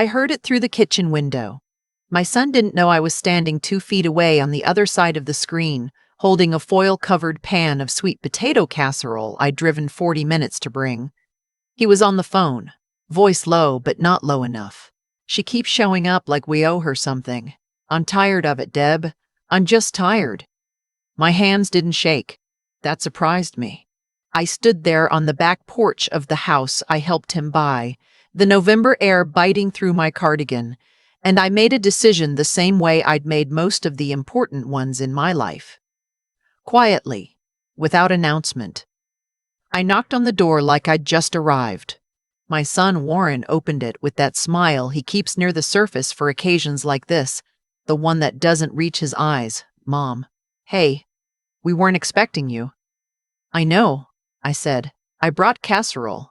I heard it through the kitchen window. My son didn't know I was standing 2 feet away on the other side of the screen, holding a foil-covered pan of sweet potato casserole I'd driven 40 minutes to bring. He was on the phone, voice low but not low enough. She keeps showing up like we owe her something. I'm tired of it, Deb. I'm just tired. My hands didn't shake. That surprised me. I stood there on the back porch of the house I helped him buy, the November air biting through my cardigan, and I made a decision the same way I'd made most of the important ones in my life. Quietly, without announcement. I knocked on the door like I'd just arrived. My son Warren opened it with that smile he keeps near the surface for occasions like this, the one that doesn't reach his eyes. Mom. Hey, we weren't expecting you. I know, I said. I brought casserole.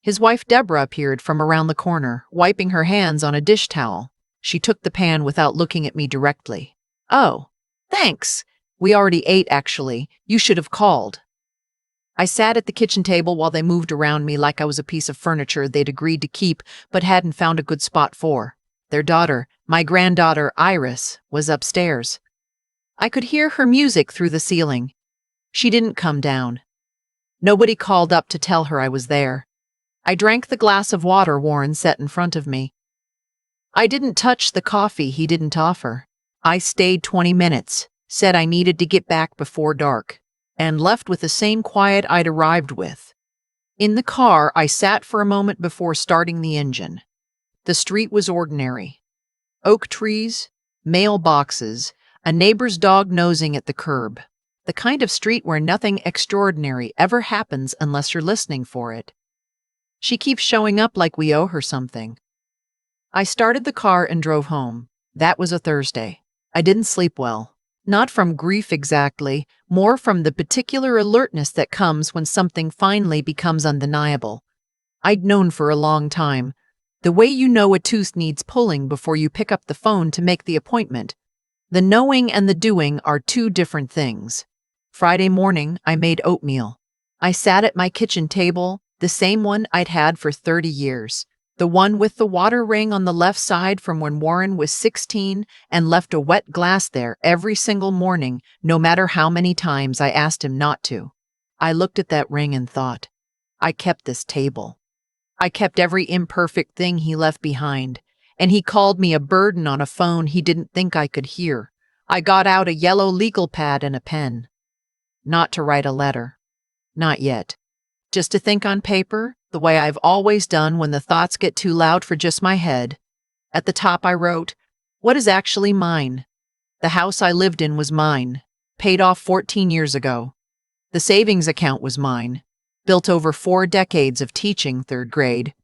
His wife Deborah appeared from around the corner, wiping her hands on a dish towel. She took the pan without looking at me directly. Oh, thanks. We already ate, actually. You should have called. I sat at the kitchen table while they moved around me like I was a piece of furniture they'd agreed to keep but hadn't found a good spot for. Their daughter, my granddaughter Iris, was upstairs. I could hear her music through the ceiling. She didn't come down. Nobody called up to tell her I was there. I drank the glass of water Warren set in front of me. I didn't touch the coffee he didn't offer. I stayed 20 minutes, said I needed to get back before dark, and left with the same quiet I'd arrived with. In the car, I sat for a moment before starting the engine. The street was ordinary. Oak trees, mailboxes, a neighbor's dog nosing at the curb. The kind of street where nothing extraordinary ever happens unless you're listening for it. She keeps showing up like we owe her something. I started the car and drove home. That was a Thursday. I didn't sleep well. Not from grief exactly, more from the particular alertness that comes when something finally becomes undeniable. I'd known for a long time. The way you know a tooth needs pulling before you pick up the phone to make the appointment. The knowing and the doing are two different things. Friday morning, I made oatmeal. I sat at my kitchen table, the same one I'd had for 30 years. The one with the water ring on the left side from when Warren was 16 and left a wet glass there every single morning, no matter how many times I asked him not to. I looked at that ring and thought, I kept this table. I kept every imperfect thing he left behind, and he called me a burden on a phone he didn't think I could hear. I got out a yellow legal pad and a pen. Not to write a letter. Not yet. Just to think on paper, the way I've always done when the thoughts get too loud for just my head. At the top I wrote, what is actually mine? The house I lived in was mine, paid off 14 years ago. The savings account was mine, built over 4 decades of teaching 3rd grade.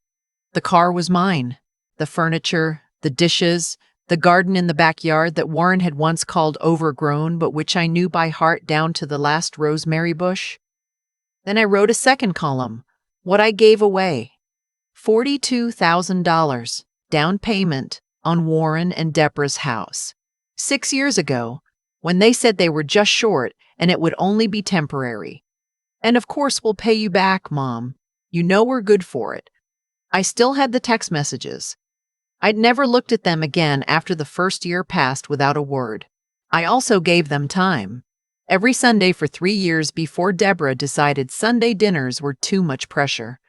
The car was mine. The furniture, the dishes, the garden in the backyard that Warren had once called overgrown but which I knew by heart down to the last rosemary bush. Then I wrote a second column, what I gave away. $42,000, down payment on Warren and Deborah's house. 6 years ago, when they said they were just short and it would only be temporary. And of course we'll pay you back, Mom. You know we're good for it. I still had the text messages. I'd never looked at them again after the first year passed without a word. I also gave them time. Every Sunday for 3 years before Deborah decided Sunday dinners were too much pressure.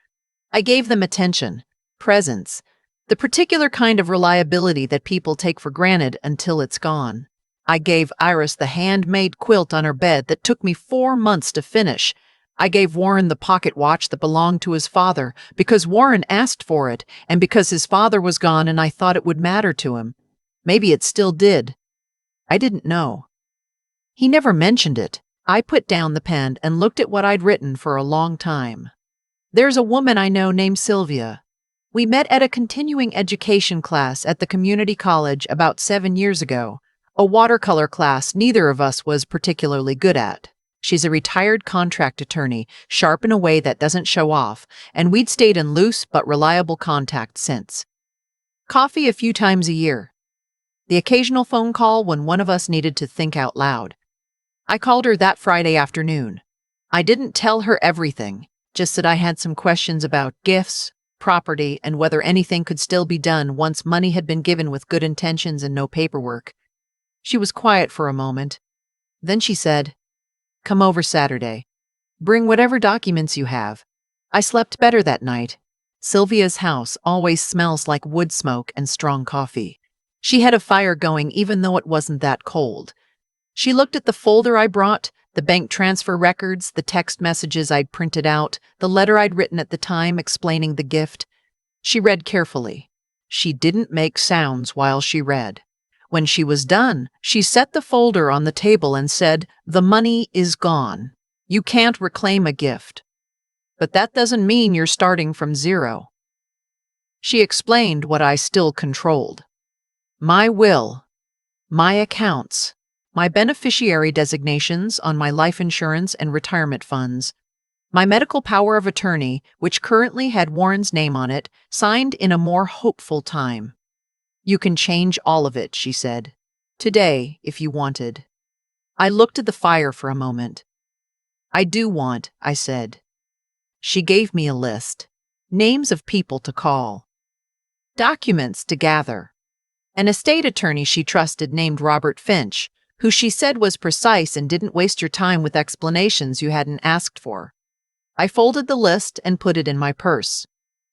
I gave them attention, presence, the particular kind of reliability that people take for granted until it's gone. I gave Iris the handmade quilt on her bed that took me 4 months to finish. I gave Warren the pocket watch that belonged to his father because Warren asked for it and because his father was gone and I thought it would matter to him. Maybe it still did. I didn't know. He never mentioned it. I put down the pen and looked at what I'd written for a long time. There's a woman I know named Sylvia. We met at a continuing education class at the community college about 7 years ago, a watercolor class neither of us was particularly good at. She's a retired contract attorney, sharp in a way that doesn't show off, and we'd stayed in loose but reliable contact since. Coffee a few times a year. The occasional phone call when one of us needed to think out loud. I called her that Friday afternoon. I didn't tell her everything, just that I had some questions about gifts, property, and whether anything could still be done once money had been given with good intentions and no paperwork. She was quiet for a moment. Then she said, "Come over Saturday. Bring whatever documents you have." I slept better that night. Sylvia's house always smells like wood smoke and strong coffee. She had a fire going even though it wasn't that cold. She looked at the folder I brought, the bank transfer records, the text messages I'd printed out, the letter I'd written at the time explaining the gift. She read carefully. She didn't make sounds while she read. When she was done, she set the folder on the table and said, "The money is gone. You can't reclaim a gift. But that doesn't mean you're starting from zero." She explained what I still controlled. My will, my accounts, my beneficiary designations on my life insurance and retirement funds, my medical power of attorney, which currently had Warren's name on it, signed in a more hopeful time. "You can change all of it," she said. "Today, if you wanted." I looked at the fire for a moment. "I do want," I said. She gave me a list. Names of people to call. Documents to gather. An estate attorney she trusted named Robert Finch, who she said was precise and didn't waste your time with explanations you hadn't asked for. I folded the list and put it in my purse.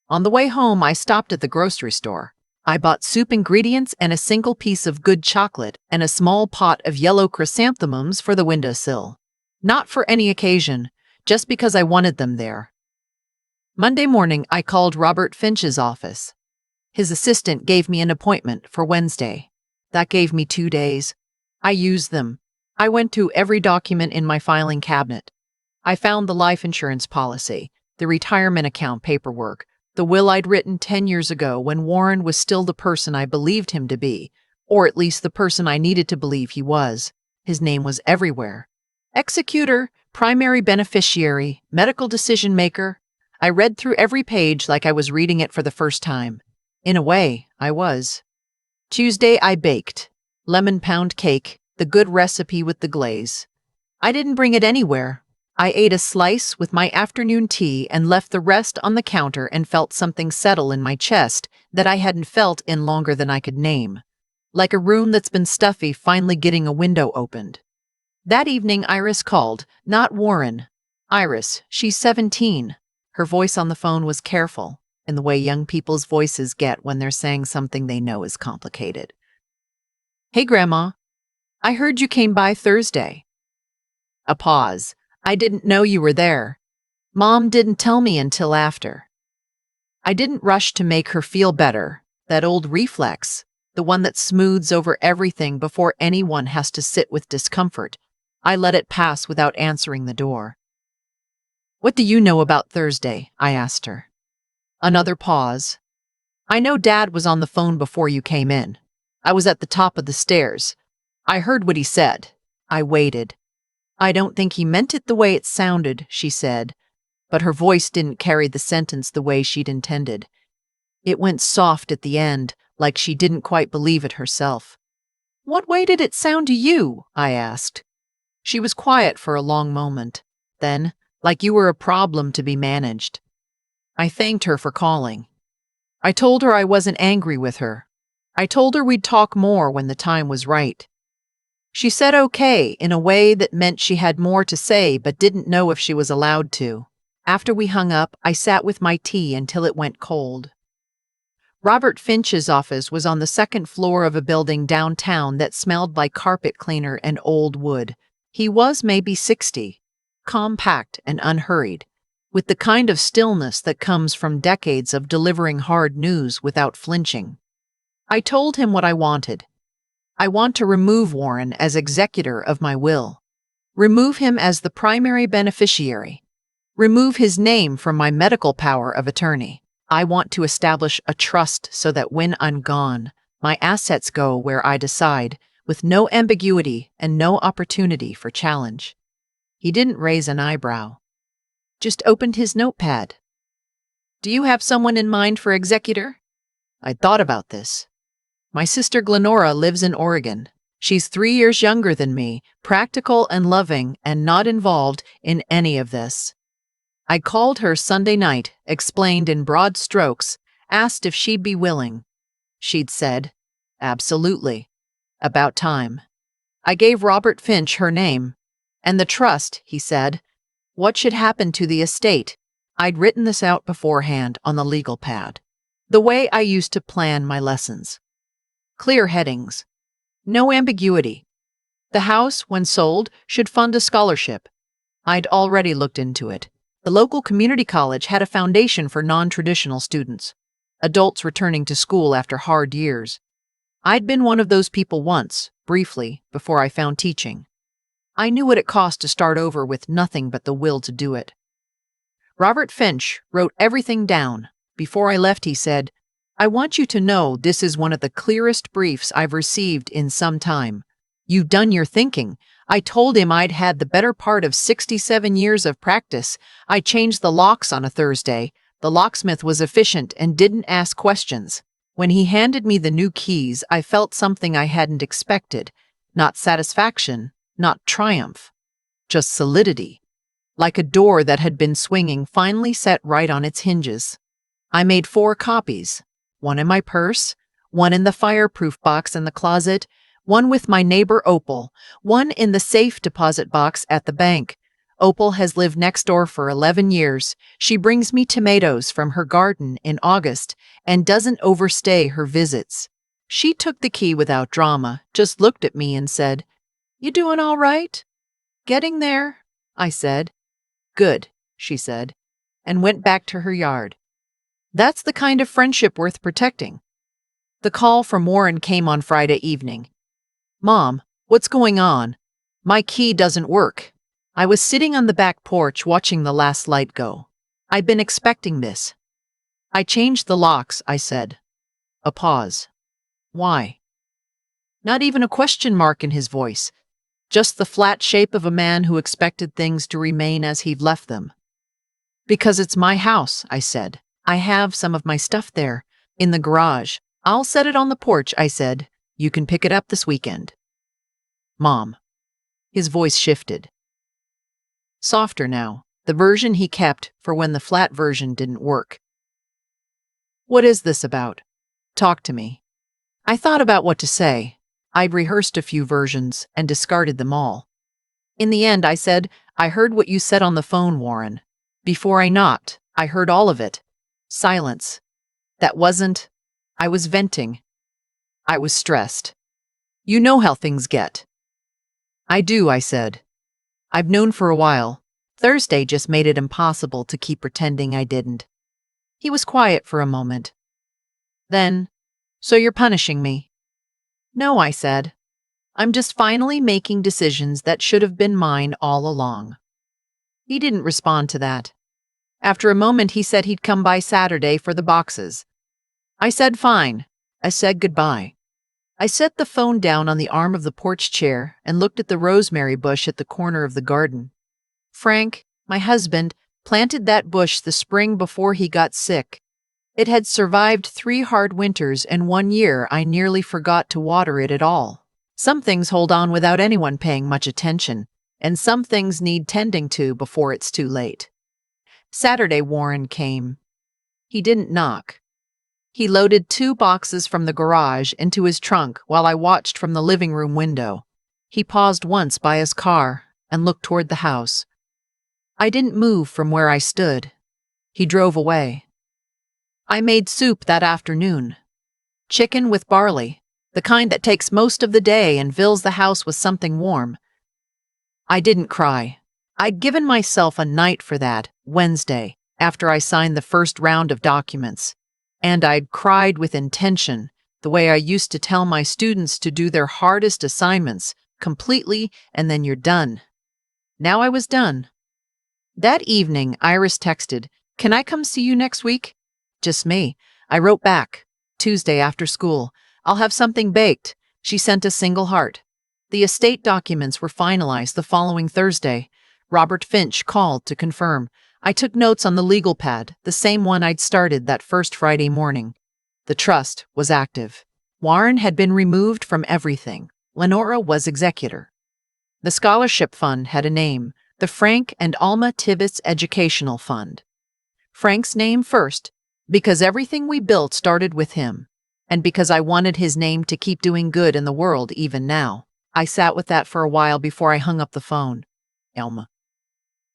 On the way home, I stopped at the grocery store. I bought soup ingredients and a single piece of good chocolate and a small pot of yellow chrysanthemums for the windowsill. Not for any occasion, just because I wanted them there. Monday morning, I called Robert Finch's office. His assistant gave me an appointment for Wednesday. That gave me 2 days. I used them. I went through every document in my filing cabinet. I found the life insurance policy, the retirement account paperwork, the will I'd written 10 years ago when Warren was still the person I believed him to be, or at least the person I needed to believe he was. His name was everywhere. Executor, primary beneficiary, medical decision maker. I read through every page like I was reading it for the first time. In a way, I was. Tuesday, I baked. Lemon pound cake, the good recipe with the glaze. I didn't bring it anywhere. I ate a slice with my afternoon tea and left the rest on the counter and felt something settle in my chest that I hadn't felt in longer than I could name. Like a room that's been stuffy finally getting a window opened. That evening, Iris called, not Warren. Iris, she's 17. Her voice on the phone was careful, in the way young people's voices get when they're saying something they know is complicated. "Hey, Grandma. I heard you came by Thursday." A pause. "I didn't know you were there. Mom didn't tell me until after." I didn't rush to make her feel better, that old reflex, the one that smooths over everything before anyone has to sit with discomfort. I let it pass without answering the door. "What do you know about Thursday?" I asked her. Another pause. "I know Dad was on the phone before you came in. I was at the top of the stairs. I heard what he said." I waited. "I don't think he meant it the way it sounded," she said, but her voice didn't carry the sentence the way she'd intended. It went soft at the end, like she didn't quite believe it herself. "What way did it sound to you?" I asked. She was quiet for a long moment. Then, like you were a problem to be managed. I thanked her for calling. I told her I wasn't angry with her. I told her we'd talk more when the time was right. She said okay in a way that meant she had more to say but didn't know if she was allowed to. After we hung up, I sat with my tea until it went cold. Robert Finch's office was on the second floor of a building downtown that smelled like carpet cleaner and old wood. He was maybe 60, compact and unhurried, with the kind of stillness that comes from decades of delivering hard news without flinching. I told him what I wanted. I want to remove Warren as executor of my will. Remove him as the primary beneficiary. Remove his name from my medical power of attorney. I want to establish a trust so that when I'm gone, my assets go where I decide, with no ambiguity and no opportunity for challenge. He didn't raise an eyebrow. Just opened his notepad. "Do you have someone in mind for executor?" I'd thought about this. My sister Glenora lives in Oregon. She's 3 years younger than me, practical and loving, and not involved in any of this. I called her Sunday night, explained in broad strokes, asked if she'd be willing. She'd said, "Absolutely. About time." I gave Robert Finch her name. "And the trust," he said. "What should happen to the estate?" I'd written this out beforehand on the legal pad, the way I used to plan my lessons. Clear headings. No ambiguity. The house, when sold, should fund a scholarship. I'd already looked into it. The local community college had a foundation for non-traditional students, adults returning to school after hard years. I'd been one of those people once, briefly, before I found teaching. I knew what it cost to start over with nothing but the will to do it. Robert Finch wrote everything down. Before I left, he said, "I want you to know this is one of the clearest briefs I've received in some time. You've done your thinking." I told him I'd had the better part of 67 years of practice. I changed the locks on a Thursday. The locksmith was efficient and didn't ask questions. When he handed me the new keys, I felt something I hadn't expected. Not satisfaction, not triumph, just solidity. Like a door that had been swinging finally set right on its hinges. I made 4 copies, one in my purse, one in the fireproof box in the closet, one with my neighbor Opal, one in the safe deposit box at the bank. Opal has lived next door for 11 years. She brings me tomatoes from her garden in August and doesn't overstay her visits. She took the key without drama, just looked at me and said, "You doing all right?" "Getting there," I said. "Good," she said, and went back to her yard. That's the kind of friendship worth protecting. The call from Warren came on Friday evening. "Mom, what's going on? My key doesn't work." I was sitting on the back porch watching the last light go. I'd been expecting this. "I changed the locks," I said. A pause. "Why?" Not even a question mark in his voice. Just the flat shape of a man who expected things to remain as he'd left them. "Because it's my house," I said. "I have some of my stuff there, in the garage. I'll set it on the porch," I said. "You can pick it up this weekend." "Mom." His voice shifted. Softer now, the version he kept for when the flat version didn't work. "What is this about? Talk to me." I thought about what to say. I'd rehearsed a few versions and discarded them all. In the end, I said, "I heard what you said on the phone, Warren." Before I knocked, I heard all of it. Silence. That wasn't. I was venting. I was stressed. "You know how things get." "I do," I said. "I've known for a while." Thursday just made it impossible to keep pretending I didn't. He was quiet for a moment. Then, "So you're punishing me?" "No," I said. "I'm just finally making decisions that should have been mine all along." He didn't respond to that. After a moment, he said he'd come by Saturday for the boxes. I said fine. I said goodbye. I set the phone down on the arm of the porch chair and looked at the rosemary bush at the corner of the garden. Frank, my husband, planted that bush the spring before he got sick. It had survived 3 hard winters, and one year I nearly forgot to water it at all. Some things hold on without anyone paying much attention, and some things need tending to before it's too late. Saturday, Warren came. He didn't knock. He loaded 2 boxes from the garage into his trunk while I watched from the living room window. He paused once by his car and looked toward the house. I didn't move from where I stood. He drove away. I made soup that afternoon. Chicken with barley, the kind that takes most of the day and fills the house with something warm. I didn't cry. I'd given myself a night for that, Wednesday, after I signed the first round of documents. And I'd cried with intention, the way I used to tell my students to do their hardest assignments, completely, and then you're done. Now I was done. That evening, Iris texted, "Can I come see you next week?" "Just me." I wrote back, "Tuesday after school. I'll have something baked." She sent a single heart. The estate documents were finalized the following Thursday. Robert Finch called to confirm. I took notes on the legal pad, the same one I'd started that first Friday morning. The trust was active. Warren had been removed from everything. Lenora was executor. The scholarship fund had a name, The Frank and Alma Tibbetts Educational Fund. Frank's name first, because everything we built started with him, and because I wanted his name to keep doing good in the world even now. I sat with that for a while before I hung up the phone. Alma.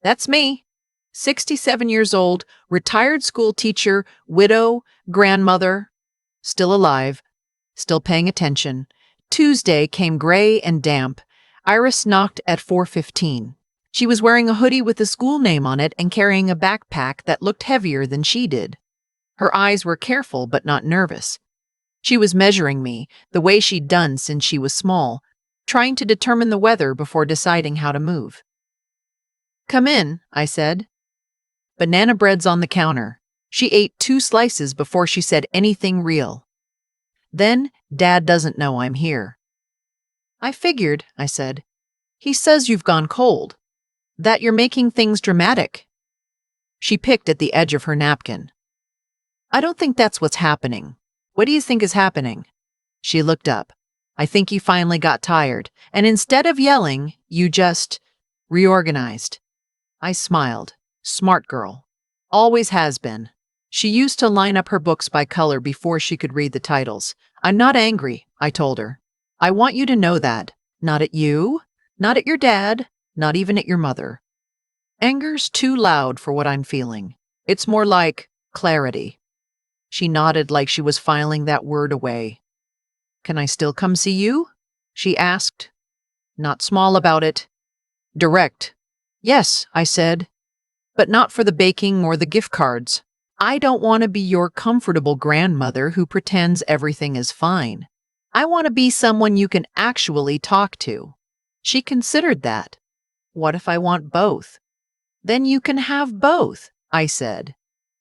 That's me. 67 years old, retired school teacher, widow, grandmother, still alive, still paying attention. Tuesday came gray and damp. Iris knocked at 4:15. She was wearing a hoodie with a school name on it and carrying a backpack that looked heavier than she did. Her eyes were careful but not nervous. She was measuring me, the way she'd done since she was small, trying to determine the weather before deciding how to move. Come in, I said. Banana bread's on the counter. She ate 2 slices before she said anything real. Then, Dad doesn't know I'm here. I figured, I said. He says you've gone cold. That you're making things dramatic. She picked at the edge of her napkin. I don't think that's what's happening. What do you think is happening? She looked up. I think you finally got tired, and instead of yelling, you just reorganized. I smiled. Smart girl. Always has been. She used to line up her books by color before she could read the titles. I'm not angry, I told her. I want you to know that. Not at you, not at your dad, not even at your mother. Anger's too loud for what I'm feeling. It's more like clarity. She nodded like she was filing that word away. Can I still come see you? She asked. Not small about it. Direct. Yes, I said. But not for the baking or the gift cards. I don't want to be your comfortable grandmother who pretends everything is fine. I want to be someone you can actually talk to. She considered that. What if I want both? Then you can have both, I said,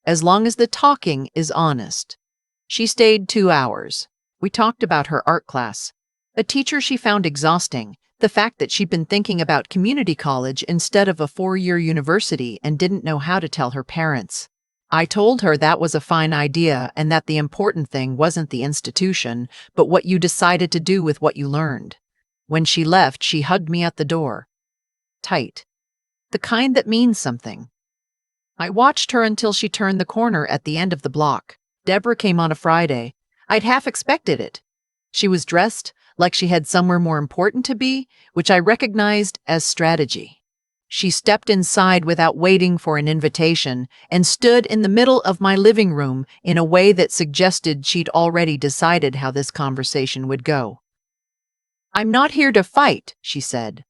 as long as the talking is honest. She stayed 2 hours. We talked about her art class, a teacher she found exhausting, the fact that she'd been thinking about community college instead of a 4-year university and didn't know how to tell her parents. I told her that was a fine idea and that the important thing wasn't the institution, but what you decided to do with what you learned. When she left, she hugged me at the door. Tight. The kind that means something. I watched her until she turned the corner at the end of the block. Deborah came on a Friday. I'd half expected it. She was dressed like she had somewhere more important to be, which I recognized as strategy. She stepped inside without waiting for an invitation and stood in the middle of my living room in a way that suggested she'd already decided how this conversation would go. I'm not here to fight, she said.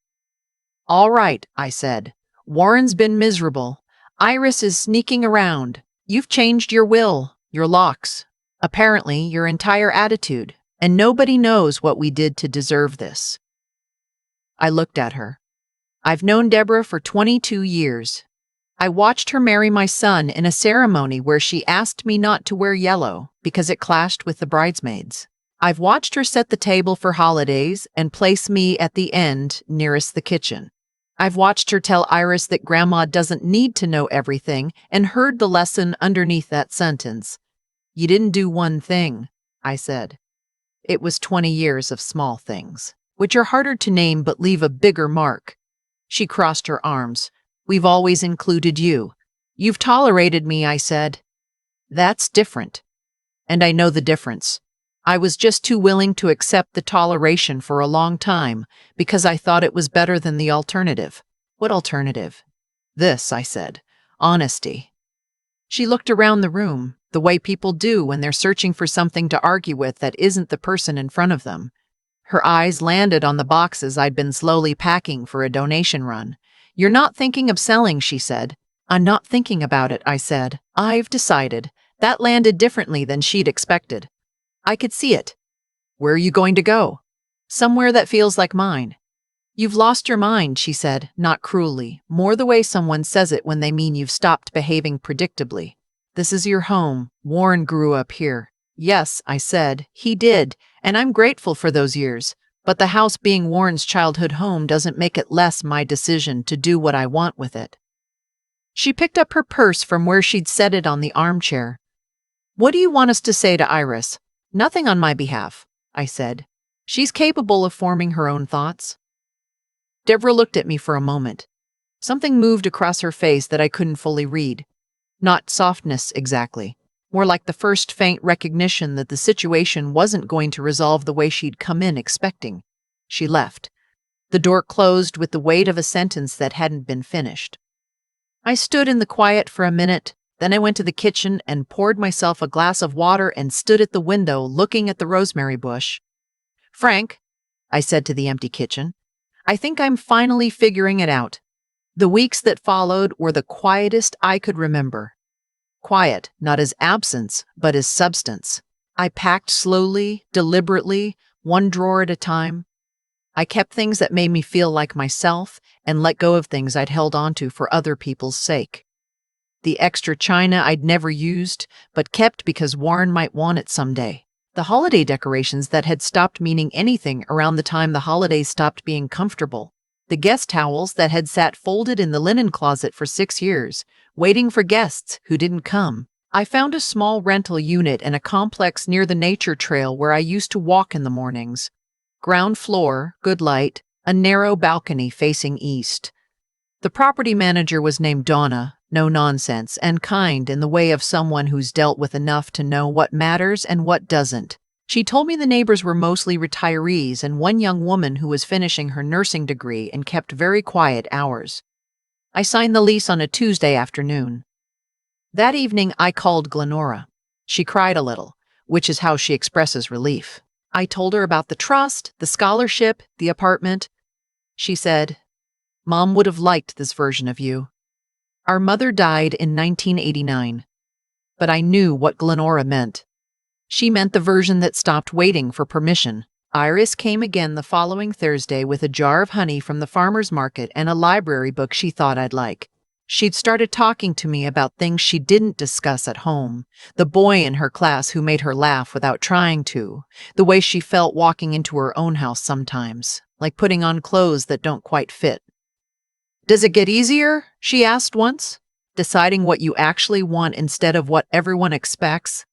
All right, I said. Warren's been miserable. Iris is sneaking around. You've changed your will, your locks, apparently your entire attitude, and nobody knows what we did to deserve this. I looked at her. I've known Deborah for 22 years. I watched her marry my son in a ceremony where she asked me not to wear yellow because it clashed with the bridesmaids. I've watched her set the table for holidays and place me at the end nearest the kitchen. I've watched her tell Iris that Grandma doesn't need to know everything and heard the lesson underneath that sentence. You didn't do one thing, I said. It was 20 years of small things, which are harder to name but leave a bigger mark. She crossed her arms. We've always included you. You've tolerated me, I said. That's different. And I know the difference. I was just too willing to accept the toleration for a long time because I thought it was better than the alternative. What alternative? This, I said. Honesty. She looked around the room, the way people do when they're searching for something to argue with that isn't the person in front of them. Her eyes landed on the boxes I'd been slowly packing for a donation run. You're not thinking of selling, she said. I'm not thinking about it, I said. I've decided. That landed differently than she'd expected. I could see it. Where are you going to go? Somewhere that feels like mine. You've lost your mind, she said, not cruelly, more the way someone says it when they mean you've stopped behaving predictably. This is your home. Warren grew up here. Yes, I said, he did, and I'm grateful for those years. But the house being Warren's childhood home doesn't make it less my decision to do what I want with it. She picked up her purse from where she'd set it on the armchair. What do you want us to say to Iris? Nothing on my behalf, I said. She's capable of forming her own thoughts. Deborah looked at me for a moment. Something moved across her face that I couldn't fully read. Not softness exactly. More like the first faint recognition that the situation wasn't going to resolve the way she'd come in expecting. She left. The door closed with the weight of a sentence that hadn't been finished. I stood in the quiet for a minute, then I went to the kitchen and poured myself a glass of water and stood at the window looking at the rosemary bush. "Frank," I said to the empty kitchen, "I think I'm finally figuring it out." The weeks that followed were the quietest I could remember. Quiet, not as absence, but as substance. I packed slowly, deliberately, one drawer at a time. I kept things that made me feel like myself and let go of things I'd held onto for other people's sake. The extra china I'd never used, but kept because Warren might want it someday. The holiday decorations that had stopped meaning anything around the time the holidays stopped being comfortable. The guest towels that had sat folded in the linen closet for 6 years, waiting for guests who didn't come. I found a small rental unit in a complex near the nature trail where I used to walk in the mornings. Ground floor, good light, a narrow balcony facing east. The property manager was named Donna, no nonsense, and kind in the way of someone who's dealt with enough to know what matters and what doesn't. She told me the neighbors were mostly retirees and one young woman who was finishing her nursing degree and kept very quiet hours. I signed the lease on a Tuesday afternoon. That evening, I called Glenora. She cried a little, which is how she expresses relief. I told her about the trust, the scholarship, the apartment. She said, "Mom would have liked this version of you." Our mother died in 1989. But I knew what Glenora meant. She meant the version that stopped waiting for permission. Iris came again the following Thursday with a jar of honey from the farmer's market and a library book she thought I'd like. She'd started talking to me about things she didn't discuss at home, the boy in her class who made her laugh without trying to, the way she felt walking into her own house sometimes, like putting on clothes that don't quite fit. "Does it get easier?" she asked once, "deciding what you actually want instead of what everyone expects?"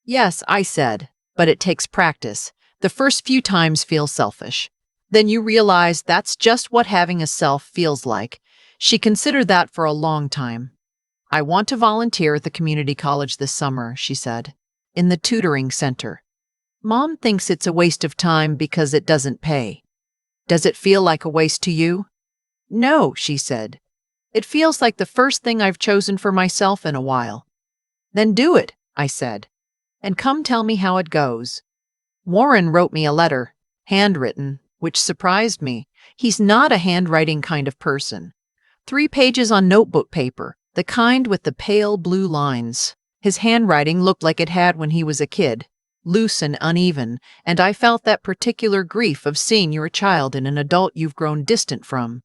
"Yes," I said, "but it takes practice. The first few times feel selfish. Then you realize that's just what having a self feels like." She considered that for a long time. "I want to volunteer at the community college this summer," she said, "in the tutoring center. Mom thinks it's a waste of time because it doesn't pay. Does it feel like a waste to you?" "No," she said. "It feels like the first thing I've chosen for myself in a while." "Then do it," I said, "and come tell me how it goes." Warren wrote me a letter, handwritten, which surprised me. He's not a handwriting kind of person. 3 pages on notebook paper, the kind with the pale blue lines. His handwriting looked like it had when he was a kid, loose and uneven, and I felt that particular grief of seeing you're a child in an adult you've grown distant from.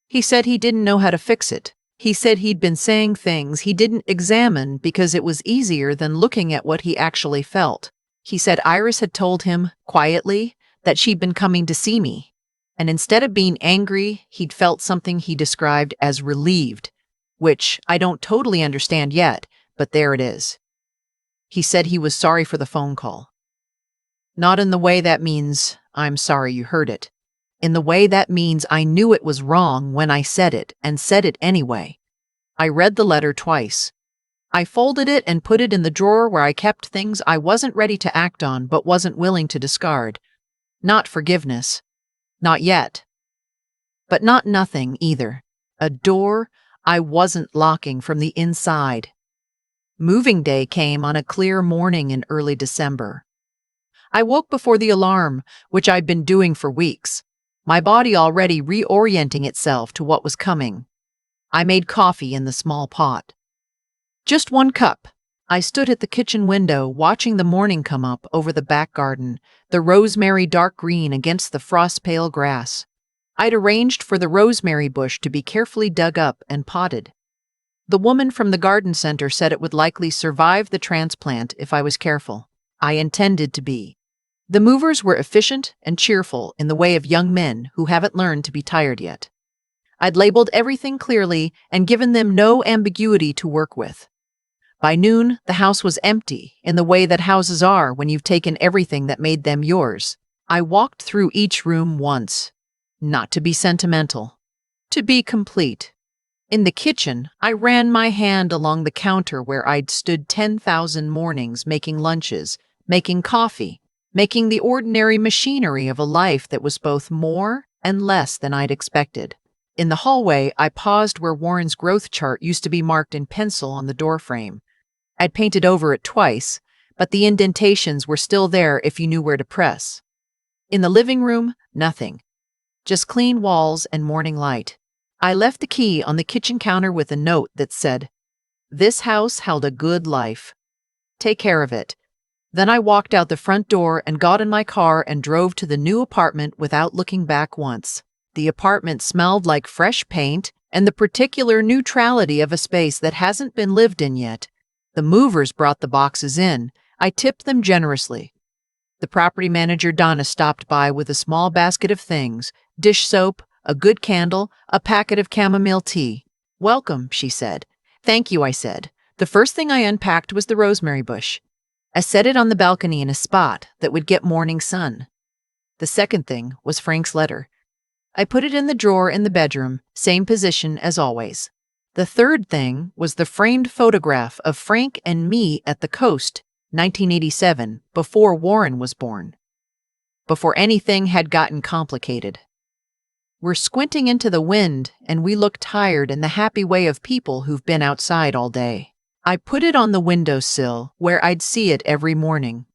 He said he didn't know how to fix it. He said he'd been saying things he didn't examine because it was easier than looking at what he actually felt. He said Iris had told him, quietly, that she'd been coming to see me. And instead of being angry, he'd felt something he described as relieved, which I don't totally understand yet, but there it is. He said he was sorry for the phone call. Not in the way that means, "I'm sorry you heard it." In the way that means I knew it was wrong when I said it, and said it anyway. I read the letter twice. I folded it and put it in the drawer where I kept things I wasn't ready to act on but wasn't willing to discard. Not forgiveness. Not yet. But not nothing either. A door I wasn't locking from the inside. Moving day came on a clear morning in early December. I woke before the alarm, which I'd been doing for weeks, my body already reorienting itself to what was coming. I made coffee in the small pot. Just 1 cup. I stood at the kitchen window watching the morning come up over the back garden, the rosemary dark green against the frost-pale grass. I'd arranged for the rosemary bush to be carefully dug up and potted. The woman from the garden center said it would likely survive the transplant if I was careful. I intended to be. The movers were efficient and cheerful in the way of young men who haven't learned to be tired yet. I'd labeled everything clearly and given them no ambiguity to work with. By noon, the house was empty, in the way that houses are when you've taken everything that made them yours. I walked through each room once. Not to be sentimental. To be complete. In the kitchen, I ran my hand along the counter where I'd stood 10,000 mornings making lunches, making coffee, making the ordinary machinery of a life that was both more and less than I'd expected. In the hallway, I paused where Warren's growth chart used to be marked in pencil on the doorframe. I'd painted over it twice, but the indentations were still there if you knew where to press. In the living room, nothing. Just clean walls and morning light. I left the key on the kitchen counter with a note that said, "This house held a good life. Take care of it." Then I walked out the front door and got in my car and drove to the new apartment without looking back once. The apartment smelled like fresh paint and the particular neutrality of a space that hasn't been lived in yet. The movers brought the boxes in. I tipped them generously. The property manager, Donna, stopped by with a small basket of things: dish soap, a good candle, a packet of chamomile tea. "Welcome," she said. "Thank you," I said. The first thing I unpacked was the rosemary bush. I set it on the balcony in a spot that would get morning sun. The second thing was Frank's letter. I put it in the drawer in the bedroom, same position as always. The third thing was the framed photograph of Frank and me at the coast, 1987, before Warren was born. Before anything had gotten complicated. We're squinting into the wind, and we look tired in the happy way of people who've been outside all day. I put it on the windowsill, where I'd see it every morning.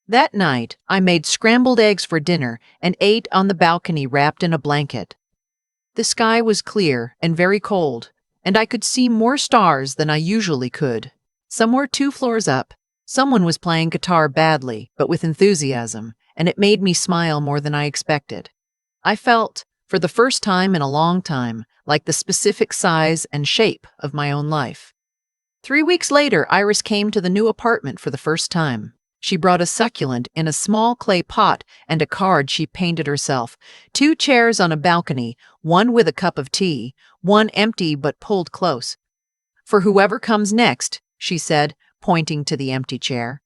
That night, I made scrambled eggs for dinner and ate on the balcony wrapped in a blanket. The sky was clear and very cold, and I could see more stars than I usually could. Somewhere 2 floors up, someone was playing guitar badly, but with enthusiasm, and it made me smile more than I expected. I felt, for the first time in a long time, like the specific size and shape of my own life. 3 weeks later, Iris came to the new apartment for the first time. She brought a succulent in a small clay pot and a card she painted herself. 2 chairs on a balcony, one with a cup of tea, one empty but pulled close. "For whoever comes next," she said, pointing to the empty chair.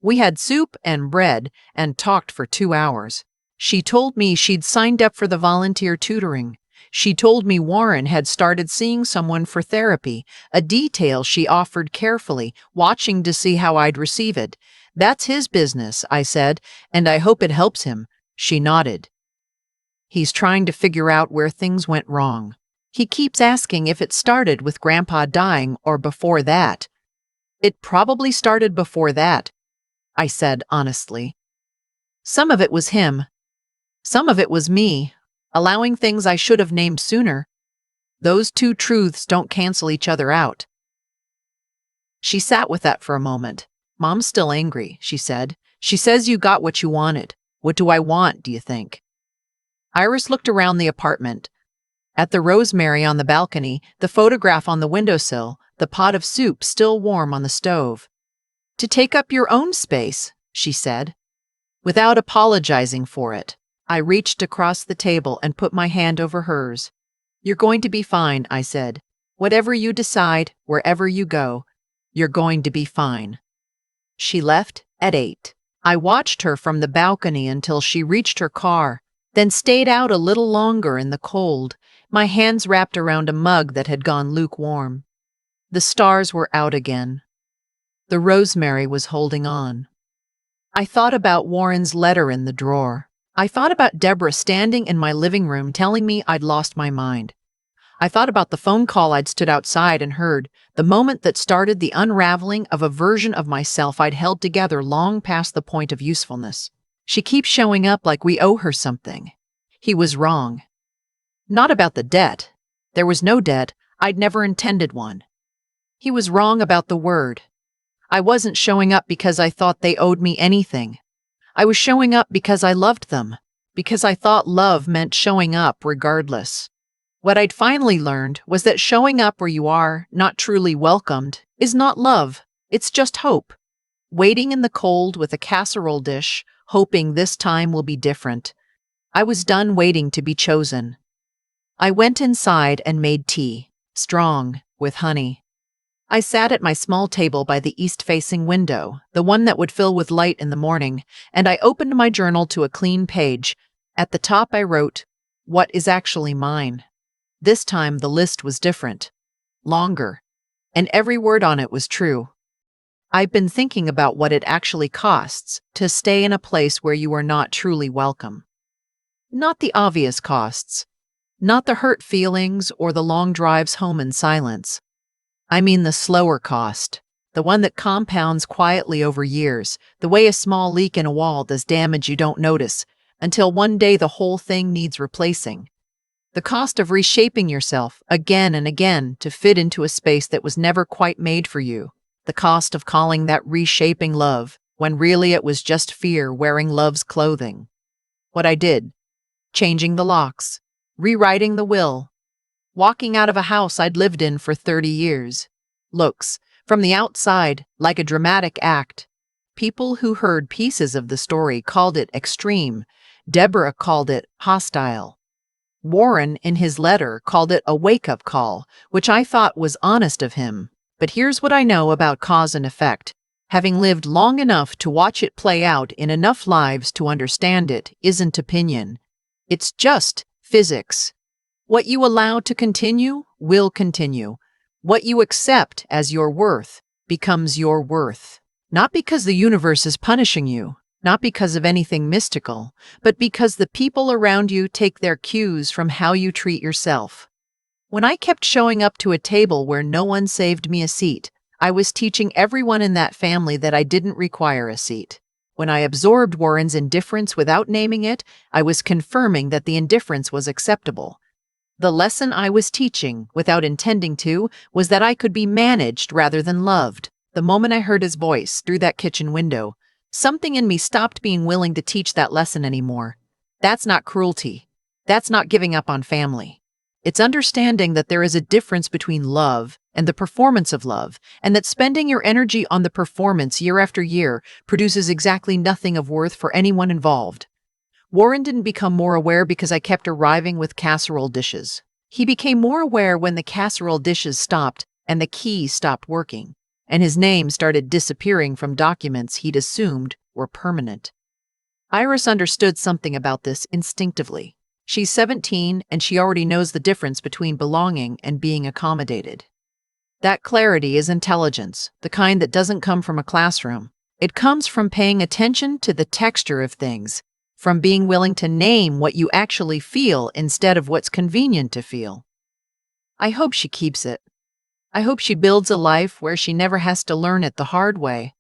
We had soup and bread and talked for 2 hours. She told me she'd signed up for the volunteer tutoring. She told me Warren had started seeing someone for therapy, a detail she offered carefully, watching to see how I'd receive it. "That's his business," I said, "and I hope it helps him." She nodded. "He's trying to figure out where things went wrong. He keeps asking if it started with Grandpa dying or before that." "It probably started before that," I said honestly. "Some of it was him. Some of it was me, allowing things I should have named sooner. Those 2 truths don't cancel each other out." She sat with that for a moment. "Mom's still angry," she said. "She says you got what you wanted. What do I want, do you think?" Iris looked around the apartment. At the rosemary on the balcony, the photograph on the windowsill, the pot of soup still warm on the stove. "To take up your own space," she said, without apologizing for it. I reached across the table and put my hand over hers. "You're going to be fine," I said. "Whatever you decide, wherever you go, you're going to be fine." She left at 8. I watched her from the balcony until she reached her car, then stayed out a little longer in the cold, my hands wrapped around a mug that had gone lukewarm. The stars were out again. The rosemary was holding on. I thought about Warren's letter in the drawer. I thought about Deborah standing in my living room telling me I'd lost my mind. I thought about the phone call I'd stood outside and heard, the moment that started the unraveling of a version of myself I'd held together long past the point of usefulness. She keeps showing up like we owe her something. He was wrong. Not about the debt. There was no debt. I'd never intended one. He was wrong about the word. I wasn't showing up because I thought they owed me anything. I was showing up because I loved them, because I thought love meant showing up regardless. What I'd finally learned was that showing up where you are, not truly welcomed, is not love. It's just hope. Waiting in the cold with a casserole dish, hoping this time will be different. I was done waiting to be chosen. I went inside and made tea, strong, with honey. I sat at my small table by the east-facing window, the one that would fill with light in the morning, and I opened my journal to a clean page. At the top I wrote, "What is actually mine?" This time the list was different, longer, and every word on it was true. I've been thinking about what it actually costs to stay in a place where you are not truly welcome. Not the obvious costs, not the hurt feelings or the long drives home in silence. I mean the slower cost, the one that compounds quietly over years, the way a small leak in a wall does damage you don't notice, until one day the whole thing needs replacing. The cost of reshaping yourself again and again to fit into a space that was never quite made for you. The cost of calling that reshaping love, when really it was just fear wearing love's clothing. What I did: changing the locks, rewriting the will, walking out of a house I'd lived in for 30 years. Looks, from the outside, like a dramatic act. People who heard pieces of the story called it extreme. Deborah called it hostile. Warren, in his letter, called it a wake-up call, which I thought was honest of him. But here's what I know about cause and effect. Having lived long enough to watch it play out in enough lives to understand it isn't opinion. It's just physics. What you allow to continue will continue. What you accept as your worth becomes your worth. Not because the universe is punishing you, not because of anything mystical, but because the people around you take their cues from how you treat yourself. When I kept showing up to a table where no one saved me a seat, I was teaching everyone in that family that I didn't require a seat. When I absorbed Warren's indifference without naming it, I was confirming that the indifference was acceptable. The lesson I was teaching, without intending to, was that I could be managed rather than loved. The moment I heard his voice through that kitchen window, something in me stopped being willing to teach that lesson anymore. That's not cruelty. That's not giving up on family. It's understanding that there is a difference between love and the performance of love, and that spending your energy on the performance year after year produces exactly nothing of worth for anyone involved. Warren didn't become more aware because I kept arriving with casserole dishes. He became more aware when the casserole dishes stopped and the key stopped working, and his name started disappearing from documents he'd assumed were permanent. Iris understood something about this instinctively. She's 17 and she already knows the difference between belonging and being accommodated. That clarity is intelligence, the kind that doesn't come from a classroom. It comes from paying attention to the texture of things, from being willing to name what you actually feel instead of what's convenient to feel. I hope she keeps it. I hope she builds a life where she never has to learn it the hard way.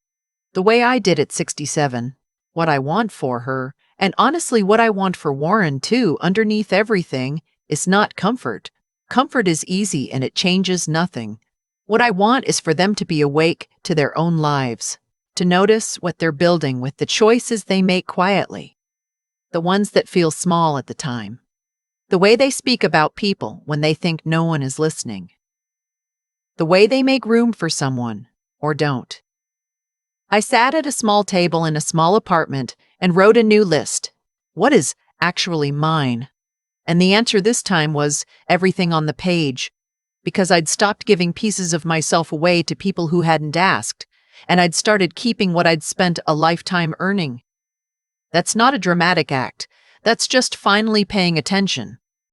The way I did at 67. What I want for her, and honestly what I want for Warren too, underneath everything, is not comfort. Comfort is easy and it changes nothing. What I want is for them to be awake to their own lives, to notice what they're building with the choices they make quietly, the ones that feel small at the time, the way they speak about people when they think no one is listening, the way they make room for someone, or don't. I sat at a small table in a small apartment and wrote a new list. What is actually mine? And the answer this time was everything on the page, because I'd stopped giving pieces of myself away to people who hadn't asked, and I'd started keeping what I'd spent a lifetime earning. That's not a dramatic act. That's just finally paying attention.